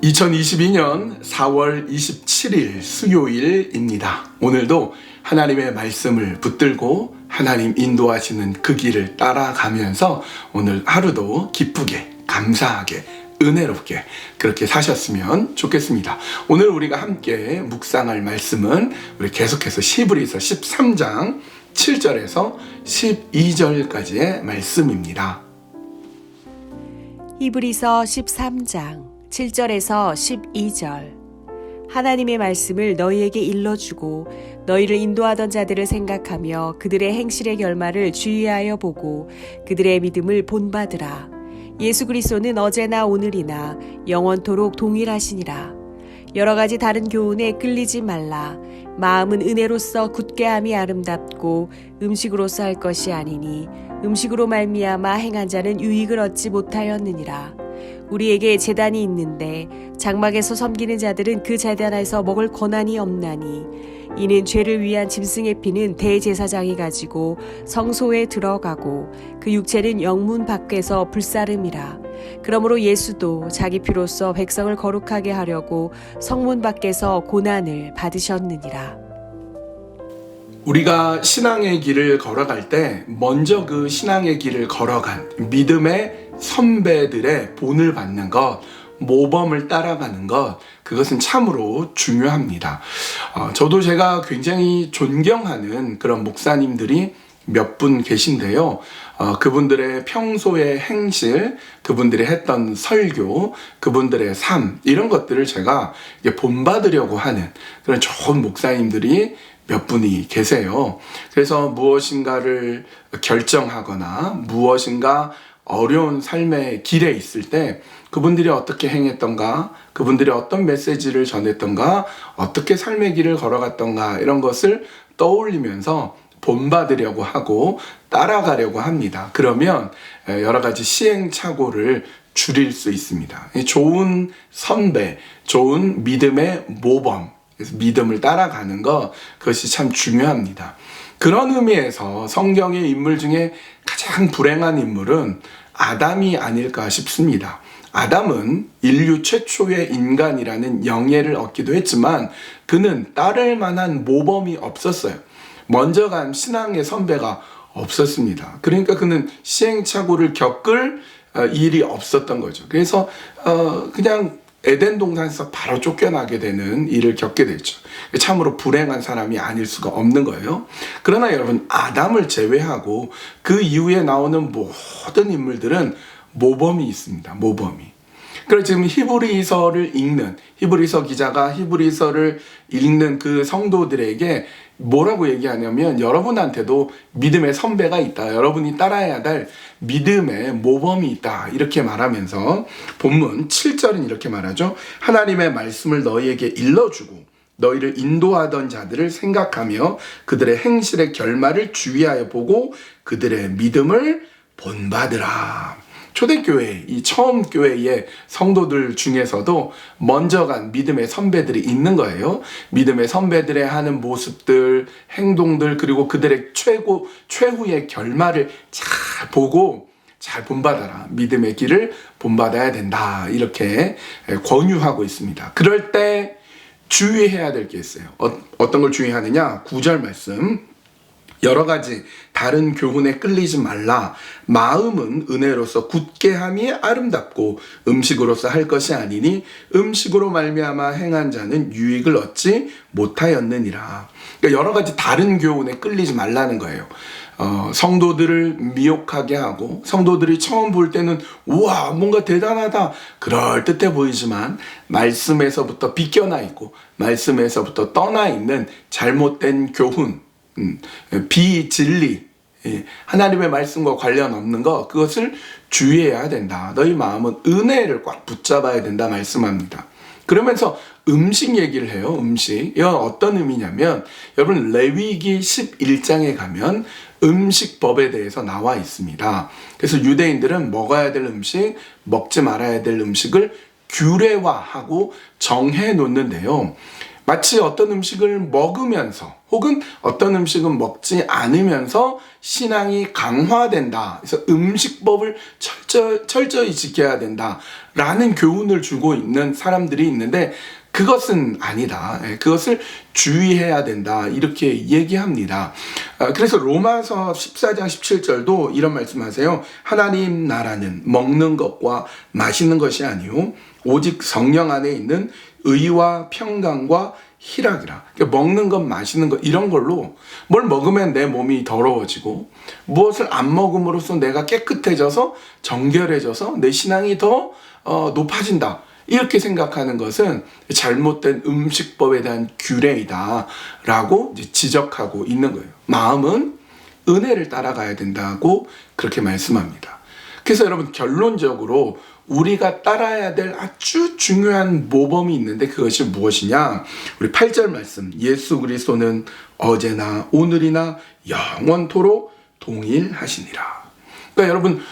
(2022년 4월 27일) 수요일입니다. 오늘도 하나님의 말씀을 붙들고 하나님 인도하시는 그 길을 따라가면서 오늘 하루도 기쁘게, 감사하게, 은혜롭게 그렇게 사셨으면 좋겠습니다. 오늘 우리가 함께 묵상할 말씀은 우리 계속해서 히브리서 13장 7절에서 12절까지의 말씀입니다. 히브리서 13장 7절에서 12절. 하나님의 말씀을 너희에게 일러주고 너희를 인도하던 자들을 생각하며 그들의 행실의 결말을 주의하여 보고 그들의 믿음을 본받으라. 예수 그리스도는 어제나 오늘이나 영원토록 동일하시니라. 여러 가지 다른 교훈에 끌리지 말라. 마음은 은혜로서 굳게함이 아름답고 음식으로서 할 것이 아니니 음식으로 말미암아 행한 자는 유익을 얻지 못하였느니라. 우리에게 제단이 있는데 장막에서 섬기는 자들은 그 제단에서 먹을 권한이 없나니 이는 죄를 위한 짐승의 피는 대제사장이 가지고 성소에 들어가고 그 육체는 영문 밖에서 불사름이라. 그러므로 예수도 자기 피로써 백성을 거룩하게 하려고 성문 밖에서 고난을 받으셨느니라. 우리가 신앙의 길을 걸어갈 때 먼저 그 신앙의 길을 걸어간 믿음의 선배들의 본을 받는 것, 모범을 따라가는 것, 그것은 참으로 중요합니다. 저도 제가 굉장히 존경하는 그런 목사님들이 몇 분 계신데요. 그분들의 평소의 행실, 그분들이 했던 설교, 그분들의 삶, 이런 것들을 제가 본받으려고 하는 그런 좋은 목사님들이 몇 분이 계세요. 그래서 무엇인가를 결정하거나 무엇인가 어려운 삶의 길에 있을 때 그분들이 어떻게 행했던가, 그분들이 어떤 메시지를 전했던가, 어떻게 삶의 길을 걸어갔던가, 이런 것을 떠올리면서 본받으려고 하고 따라가려고 합니다. 그러면 여러 가지 시행착오를 줄일 수 있습니다. 좋은 선배, 좋은 믿음의 모범, 그래서 믿음을 따라가는 것, 그것이 참 중요합니다. 그런 의미에서 성경의 인물 중에 가장 불행한 인물은 아담이 아닐까 싶습니다. 아담은 인류 최초의 인간이라는 영예를 얻기도 했지만 그는 따를 만한 모범이 없었어요. 먼저 간 신앙의 선배가 없었습니다. 그러니까 그는 시행착오를 겪을 일이 없었던 거죠. 그래서 그냥 에덴 동산에서 바로 쫓겨나게 되는 일을 겪게 되죠. 참으로 불행한 사람이 아닐 수가 없는 거예요. 그러나 여러분, 아담을 제외하고 그 이후에 나오는 모든 인물들은 모범이 있습니다. 모범이. 그래서 지금 히브리서를 읽는, 히브리서 기자가 히브리서를 읽는 그 성도들에게 뭐라고 얘기하냐면, 여러분한테도 믿음의 선배가 있다. 여러분이 따라야 될 믿음의 모범이 있다. 이렇게 말하면서 본문 7절은 이렇게 말하죠. 하나님의 말씀을 너희에게 일러주고 너희를 인도하던 자들을 생각하며 그들의 행실의 결말을 주의하여 보고 그들의 믿음을 본받으라. 초대교회, 이 처음 교회의 성도들 중에서도 먼저 간 믿음의 선배들이 있는 거예요. 믿음의 선배들의 하는 모습들, 행동들, 그리고 그들의 최후의 결말을 잘 보고 잘 본받아라. 믿음의 길을 본받아야 된다. 이렇게 권유하고 있습니다. 그럴 때 주의해야 될 게 있어요. 어떤 걸 주의하느냐? 9절 말씀. 여러 가지 다른 교훈에 끌리지 말라. 마음은 은혜로서 굳게함이 아름답고 음식으로서 할 것이 아니니 음식으로 말미암아 행한 자는 유익을 얻지 못하였느니라. 그러니까 여러 가지 다른 교훈에 끌리지 말라는 거예요. 성도들을 미혹하게 하고, 성도들이 처음 볼 때는 우와 뭔가 대단하다 그럴듯해 보이지만 말씀에서부터 비껴나 있고 말씀에서부터 떠나 있는 잘못된 교훈, 비진리, 하나님의 말씀과 관련 없는 것, 그것을 주의해야 된다. 너희 마음은 은혜를 꽉 붙잡아야 된다 말씀합니다. 그러면서 음식 얘기를 해요. 음식. 이건 어떤 의미냐면, 여러분 레위기 11장에 가면 음식법에 대해서 나와 있습니다. 그래서 유대인들은 먹어야 될 음식, 먹지 말아야 될 음식을 규례화하고 정해 놓는데요. 마치 어떤 음식을 먹으면서 혹은 어떤 음식은 먹지 않으면서 신앙이 강화된다. 그래서 음식법을 철저히 지켜야 된다라는 교훈을 주고 있는 사람들이 있는데 그것은 아니다. 그것을 주의해야 된다. 이렇게 얘기합니다. 그래서 로마서 14장 17절도 이런 말씀하세요. 하나님 나라는 먹는 것과 마시는 것이 아니요 오직 성령 안에 있는 의와 평강과 희락이라. 그러니까 먹는 것, 마시는 것 이런 걸로 뭘 먹으면 내 몸이 더러워지고 무엇을 안 먹음으로써 내가 깨끗해져서 정결해져서 내 신앙이 더 높아진다. 이렇게 생각하는 것은 잘못된 음식법에 대한 규례이다 라고 이제 지적하고 있는 거예요. 마음은 은혜를 따라가야 된다고 그렇게 말씀합니다. 그래서 여러분 결론적으로 우리가 따라야 될 아주 중요한 모범이 있는데 그것이 무엇이냐? 우리 8절 말씀 예수 그리스도는 어제나 오늘이나 영원토록 동일하시니라. 그러니까 여러분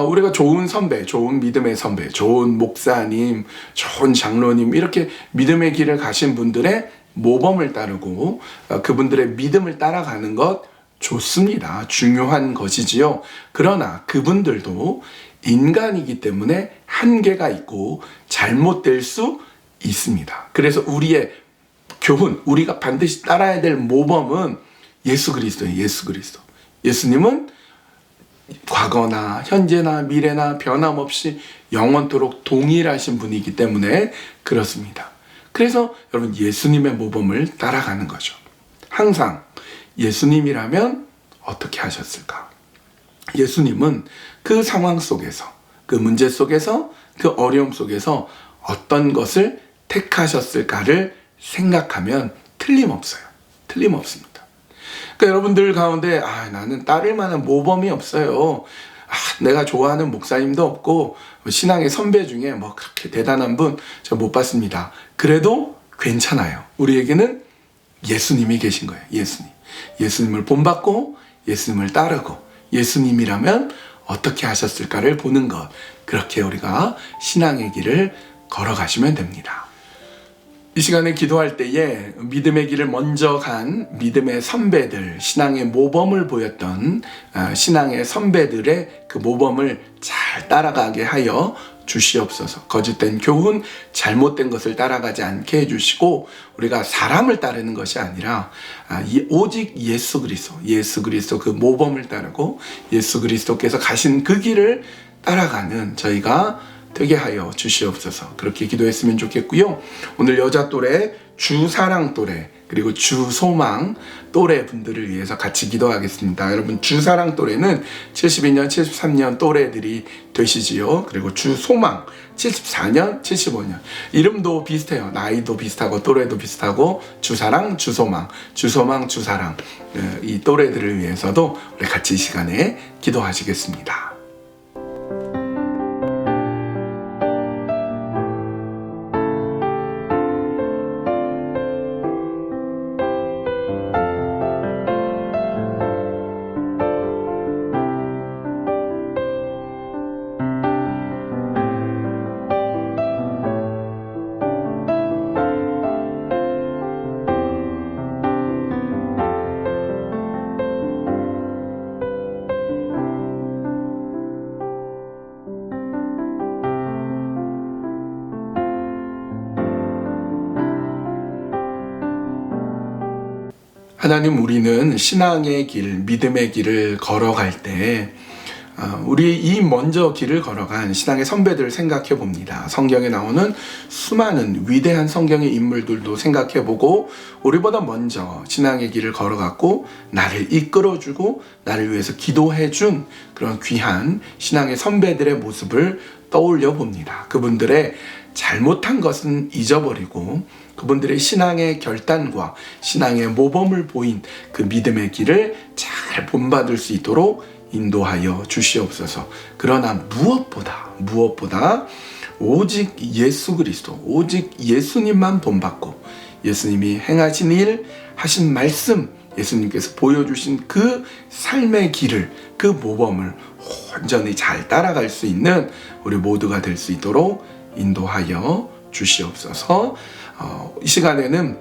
우리가 좋은 선배, 좋은 믿음의 선배, 좋은 목사님, 좋은 장로님 이렇게 믿음의 길을 가신 분들의 모범을 따르고 그분들의 믿음을 따라가는 것 좋습니다. 중요한 것이지요. 그러나 그분들도 인간이기 때문에 한계가 있고 잘못될 수 있습니다. 그래서 우리의 교훈, 우리가 반드시 따라야 될 모범은 예수 그리스도예요. 예수 그리스도. 예수님은 과거나 현재나 미래나 변함없이 영원토록 동일하신 분이기 때문에 그렇습니다. 그래서 여러분 예수님의 모범을 따라가는 거죠. 항상 예수님이라면 어떻게 하셨을까? 예수님은 그 상황 속에서, 그 문제 속에서, 그 어려움 속에서 어떤 것을 택하셨을까를 생각하면 틀림없어요. 틀림없습니다. 그러니까 여러분들 가운데 나는 따를 만한 모범이 없어요. 내가 좋아하는 목사님도 없고 신앙의 선배 중에 뭐 그렇게 대단한 분 저 못 봤습니다. 그래도 괜찮아요. 우리에게는 예수님이 계신 거예요. 예수님. 예수님을 본받고 예수님을 따르고 예수님이라면 어떻게 하셨을까를 보는 것. 그렇게 우리가 신앙의 길을 걸어가시면 됩니다. 이 시간에 기도할 때에 믿음의 길을 먼저 간 믿음의 선배들, 신앙의 모범을 보였던 신앙의 선배들의 그 모범을 잘 따라가게 하여 주시옵소서. 거짓된 교훈, 잘못된 것을 따라가지 않게 해주시고 우리가 사람을 따르는 것이 아니라 오직 예수 그리스도 그 모범을 따르고 예수 그리스도께서 가신 그 길을 따라가는 저희가 되게 하여 주시옵소서. 그렇게 기도했으면 좋겠고요. 오늘 여자 또래, 주사랑 또래, 그리고 주소망 또래 분들을 위해서 같이 기도하겠습니다. 여러분 주사랑 또래는 72년, 73년 또래들이 되시지요. 그리고 주소망 74년, 75년. 이름도 비슷해요. 나이도 비슷하고 또래도 비슷하고 주사랑, 주소망, 주사랑 이 또래들을 위해서도 우리 같이 이 시간에 기도하시겠습니다. 하나님, 우리는 신앙의 길, 믿음의 길을 걸어갈 때 우리 이 먼저 길을 걸어간 신앙의 선배들을 생각해 봅니다. 성경에 나오는 수많은 위대한 성경의 인물들도 생각해 보고 우리보다 먼저 신앙의 길을 걸어갔고 나를 이끌어주고 나를 위해서 기도해 준 그런 귀한 신앙의 선배들의 모습을 떠올려 봅니다. 그분들의 잘못한 것은 잊어버리고 그분들의 신앙의 결단과 신앙의 모범을 보인 그 믿음의 길을 잘 본받을 수 있도록 인도하여 주시옵소서. 그러나 무엇보다 오직 예수 그리스도, 오직 예수님만 본받고 예수님이 행하신 일, 하신 말씀, 예수님께서 보여주신 그 삶의 길을, 그 모범을 온전히 잘 따라갈 수 있는 우리 모두가 될 수 있도록 인도하여 주시옵소서. 이 시간에는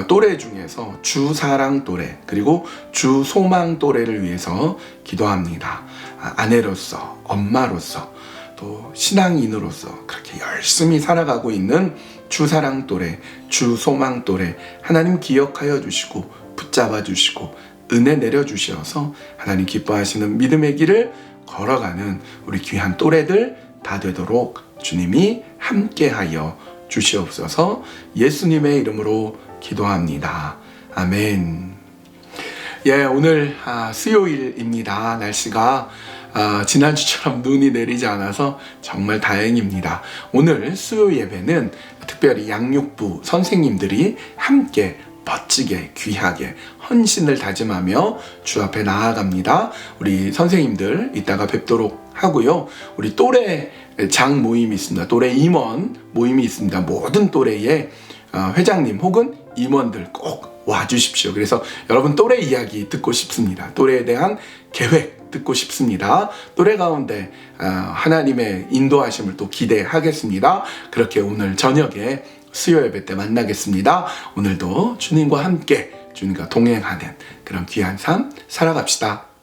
또래 중에서 주사랑 또래 그리고 주소망 또래를 위해서 기도합니다. 아내로서, 엄마로서, 또 신앙인으로서 그렇게 열심히 살아가고 있는 주사랑 또래, 주소망 또래 하나님 기억하여 주시고 붙잡아 주시고 은혜 내려주셔서 하나님 기뻐하시는 믿음의 길을 걸어가는 우리 귀한 또래들 다 되도록 주님이 함께하여 주시옵소서. 예수님의 이름으로 기도합니다. 아멘. 예, 오늘 수요일입니다. 날씨가 지난주처럼 눈이 내리지 않아서 정말 다행입니다. 오늘 수요 예배는 특별히 양육부 선생님들이 함께 멋지게 귀하게 헌신을 다짐하며 주 앞에 나아갑니다. 우리 선생님들 이따가 뵙도록 하고요. 우리 또래 장 모임이 있습니다. 또래 임원 모임이 있습니다. 모든 또래의 회장님 혹은 임원들 꼭 와주십시오. 그래서 여러분 또래 이야기 듣고 싶습니다. 또래에 대한 계획 듣고 싶습니다. 또래 가운데 하나님의 인도하심을 또 기대하겠습니다. 그렇게 오늘 저녁에 수요 예배 때 만나겠습니다. 오늘도 주님과 함께 주님과 동행하는 그런 귀한 삶 살아갑시다.